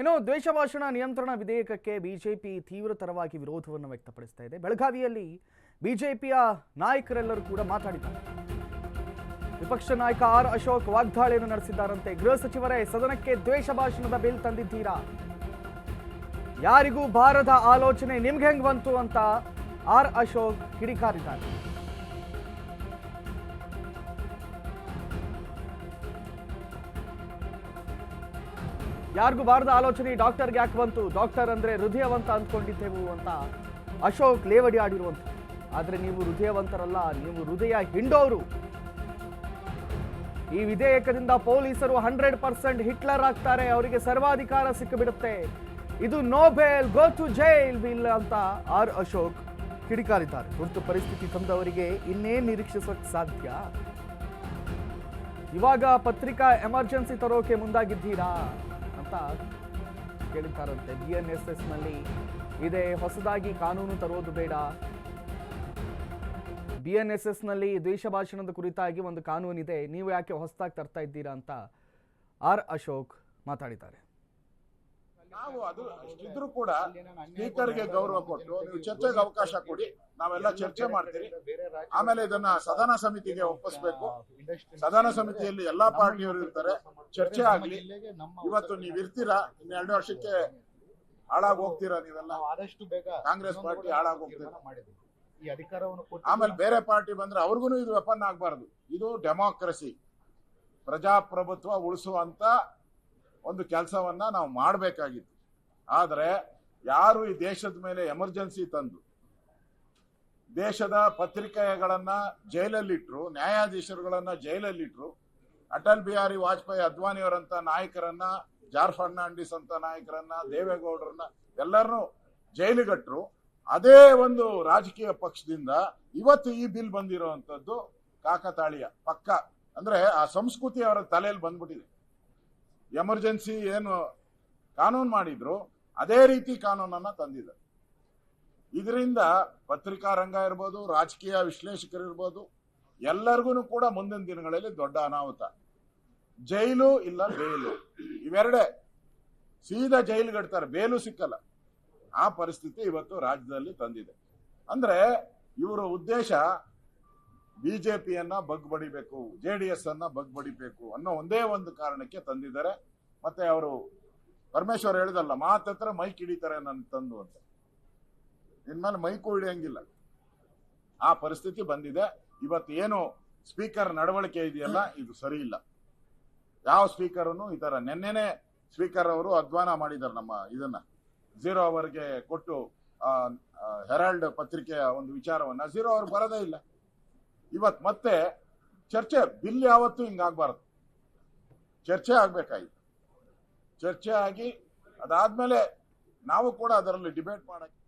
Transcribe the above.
ಇನ್ನು ದ್ವೇಷ ಭಾಷಣ ನಿಯಂತ್ರಣ ವಿಧೇಯಕಕ್ಕೆ ಬಿಜೆಪಿ ತೀವ್ರತರವಾಗಿ ವಿರೋಧವನ್ನು ವ್ಯಕ್ತಪಡಿಸ್ತಾ ಇದೆ. ಬೆಳಗಾವಿಯಲ್ಲಿ ಬಿಜೆಪಿಯ ನಾಯಕರೆಲ್ಲರೂ ಕೂಡ ಮಾತಾಡಿದ್ದಾರೆ. ವಿಪಕ್ಷ ನಾಯಕ ಆರ್ ಅಶೋಕ್ ವಾಗ್ದಾಳಿಯನ್ನು ನಡೆಸಿದ್ದಾರಂತೆ. ಗೃಹ ಸಚಿವರೇ, ಸದನಕ್ಕೆ ದ್ವೇಷ ಭಾಷಣದ ಬಿಲ್ ತಂದಿದ್ದೀರಾ? ಯಾರಿಗೂ ಬಾರದ ಆಲೋಚನೆ ನಿಮ್ಗೆ ಹೆಂಗ್ ಬಂತು ಅಂತ ಆರ್ ಅಶೋಕ್ ಕಿಡಿಕಾರಿದ್ದಾರೆ. ಯಾರಿಗೂ ಬಾರದ ಆಲೋಚನೆ ಡಾಕ್ಟರ್ಗೆ ಯಾಕೆ ಬಂತು? ಡಾಕ್ಟರ್ ಅಂದ್ರೆ ಹೃದಯವಂತ ಅಂದ್ಕೊಂಡಿದ್ದೆವು ಅಂತ ಅಶೋಕ್ ಲೇವಡಿ ಆಡಿರುವಂತ. ಆದ್ರೆ ನೀವು ಹೃದಯವಂತರಲ್ಲ, ನೀವು ಹೃದಯ ಹಿಂಡೋರು. ಈ ವಿಧೇಯಕದಿಂದ ಪೊಲೀಸರು 100% ಹಿಟ್ಲರ್ ಆಗ್ತಾರೆ, ಅವರಿಗೆ ಸರ್ವಾಧಿಕಾರ ಸಿಕ್ಕಿಬಿಡುತ್ತೆ. ಇದು no bail go to jail bill ಅಂತ ಆರ್ ಅಶೋಕ್ ಕಿಡಿಕಾರಿದ್ದಾರೆ. ತುರ್ತು ಪರಿಸ್ಥಿತಿ ತಂದವರಿಗೆ ಇನ್ನೇನು ನಿರೀಕ್ಷಿಸೋಕೆ ಸಾಧ್ಯ? ಇವಾಗ ಪತ್ರಿಕಾ ಎಮರ್ಜೆನ್ಸಿ ತರೋಕೆ ಮುಂದಾಗಿದ್ದೀರಾ ಅಂತ ಕೇಳಿದ್ದಾರಂತೆ. BNSS ನಲ್ಲಿ ಇದೆ, ಹೊಸದಾಗಿ ಕಾನೂನು ತರೋದು ಬೇಡ. BNSS ನಲ್ಲಿ ದ್ವೇಷ ಭಾಷಣದ ಕುರಿತಾಗಿ ಒಂದು ಕಾನೂನಿದೆ, ನೀವು ಯಾಕೆ ಹೊಸದಾಗಿ ತರ್ತಾ ಇದ್ದೀರಾ ಅಂತ ಆರ್ ಅಶೋಕ್ ಮಾತಾಡಿದ್ದಾರೆ. ನಾವು ಅದು ಇದ್ರೂ ಕೂಡ ಸ್ಪೀಕರ್ಗೆ ಗೌರವ ಕೊಟ್ಟು ನೀವು ಚರ್ಚೆಗೆ ಅವಕಾಶ ಕೊಡಿ, ನಾವೆಲ್ಲ ಚರ್ಚೆ ಮಾಡ್ತೀರಿ. ಆಮೇಲೆ ಇದನ್ನ ಸದನ ಸಮಿತಿಗೆ ಒಪ್ಪಿಸ್ಬೇಕು. ಸದನ ಸಮಿತಿಯಲ್ಲಿ ಎಲ್ಲಾ ಪಾರ್ಟಿಯವರು ಇರ್ತಾರೆ, ಚರ್ಚೆ ಆಗ್ಲಿ. ಇವತ್ತು ನೀವ್ ಇರ್ತೀರಾ, ಇನ್ನು 2 ವರ್ಷಕ್ಕೆ ಹಾಳಾಗಿ ಹೋಗ್ತೀರಾ ನೀವೆಲ್ಲ. ಆದಷ್ಟು ಬೇಗ ಕಾಂಗ್ರೆಸ್ ಪಾರ್ಟಿ ಹಾಳಾಗಿ ಹೋಗ್ತೀರಾ. ಈ ಅಧಿಕಾರವನ್ನು ಆಮೇಲೆ ಬೇರೆ ಪಾರ್ಟಿ ಬಂದ್ರೆ ಅವ್ರಿಗೂ ಇದು ವೆಪನ್ ಆಗ್ಬಾರ್ದು. ಇದು ಡೆಮಾಕ್ರಸಿ, ಪ್ರಜಾಪ್ರಭುತ್ವ ಉಳಿಸುವಂತ ಒಂದು ಕೆಲಸವನ್ನ ನಾವು ಮಾಡಬೇಕಾಗಿತ್ತು. ಆದರೆ ಯಾರು ಈ ದೇಶದ ಮೇಲೆ ಎಮರ್ಜೆನ್ಸಿ ತಂದು ದೇಶದ ಪತ್ರಿಕೆಗಳನ್ನ ಜೈಲಲ್ಲಿಟ್ರು, ನ್ಯಾಯಾಧೀಶರುಗಳನ್ನ ಜೈಲಲ್ಲಿಟ್ರು, ಅಟಲ್ ಬಿಹಾರಿ ವಾಜಪೇಯಿ ಅದ್ವಾನಿಯವರಂತ ನಾಯಕರನ್ನ, ಜಾರ್ಜ್ ಫರ್ನಾಂಡಿಸ್ ಅಂತ ನಾಯಕರನ್ನ, ದೇವೇಗೌಡರನ್ನ ಎಲ್ಲರನ್ನೂ ಜೈಲಿಗಟ್ರು. ಅದೇ ಒಂದು ರಾಜಕೀಯ ಪಕ್ಷದಿಂದ ಇವತ್ತು ಈ ಬಿಲ್ ಬಂದಿರುವಂತದ್ದು ಕಾಕತಾಳೀಯ ಪಕ್ಕ. ಅಂದ್ರೆ ಆ ಸಂಸ್ಕೃತಿ ಅವರ ತಲೆಯಲ್ಲಿ ಬಂದ್ಬಿಟ್ಟಿದೆ. ಎಮರ್ಜೆನ್ಸಿ ಏನು ಕಾನೂನು ಮಾಡಿದ್ರು ಅದೇ ರೀತಿ ಕಾನೂನನ್ನ ತಂದಿದ್ದಾರೆ. ಇದರಿಂದ ಪತ್ರಿಕಾ ರಂಗ ಇರ್ಬೋದು, ರಾಜಕೀಯ ವಿಶ್ಲೇಷಕರು ಇರ್ಬೋದು, ಎಲ್ಲರಿಗೂ ಕೂಡ ಮುಂದಿನ ದಿನಗಳಲ್ಲಿ ದೊಡ್ಡ ಅನಾಹುತ. ಜೈಲು ಇಲ್ಲ ಬೇಲು, ಇವೆರಡೇ. ಸೀದಾ ಜೈಲಿಗಡ್ತಾರೆ, ಬೇಲು ಸಿಕ್ಕಲ್ಲ. ಆ ಪರಿಸ್ಥಿತಿ ಇವತ್ತು ರಾಜ್ಯದಲ್ಲಿ ತಂದಿದೆ. ಅಂದ್ರೆ ಇವರ ಉದ್ದೇಶ ಬಿಜೆಪಿಯನ್ನ ಬಗ್ಬಡಿಬೇಕು, JDS ಅನ್ನ ಬಗ್ಬಡಿಬೇಕು ಅನ್ನೋ ಒಂದೇ ಒಂದು ಕಾರಣಕ್ಕೆ ತಂದಿದ್ದಾರೆ. ಮತ್ತೆ ಅವರು ಪರಮೇಶ್ವರ್ ಹೇಳಿದಲ್ಲ, ಮಾತತ್ರ ಮೈಕ್ ಹಿಡಿತಾರೆ ನನ್ನ ತಂದು ಅಂತ. ಇನ್ಮೇಲೆ ಮೈಕು ಹಿಡಿಯಂಗಿಲ್ಲ, ಆ ಪರಿಸ್ಥಿತಿ ಬಂದಿದೆ. ಇವತ್ತು ಏನು ಸ್ಪೀಕರ್ ನಡವಳಿಕೆ ಇದೆಯಲ್ಲ, ಇದು ಸರಿ ಇಲ್ಲ. ಯಾವ ಸ್ಪೀಕರ್ನು ಈ ತರ ನೆನ್ನೆನೆ ಸ್ಪೀಕರ್ ಅವರು ಅಧ್ವಾನ ಮಾಡಿದ್ದಾರೆ. ನಮ್ಮ ಇದನ್ನ 0 ಅವರ್ಗೆ ಕೊಟ್ಟು ಹೆರಾಲ್ಡ್ ಪತ್ರಿಕೆಯ ಒಂದು ವಿಚಾರವನ್ನ 0 ಅವರ್ ಬರೋದೇ ಇಲ್ಲ. ಇವತ್ತು ಮತ್ತೆ ಚರ್ಚೆ, ಬಿಲ್ ಯಾವತ್ತೂ ಹಿಂಗಾಗಬಾರ್ದು, ಚರ್ಚೆ ಆಗ್ಬೇಕಾಗಿತ್ತು. ಚರ್ಚೆ ಆಗಿ ಅದಾದ್ಮೇಲೆ ನಾವು ಕೂಡ ಅದರಲ್ಲಿ ಡಿಬೇಟ್ ಮಾಡಕ್ಕೆ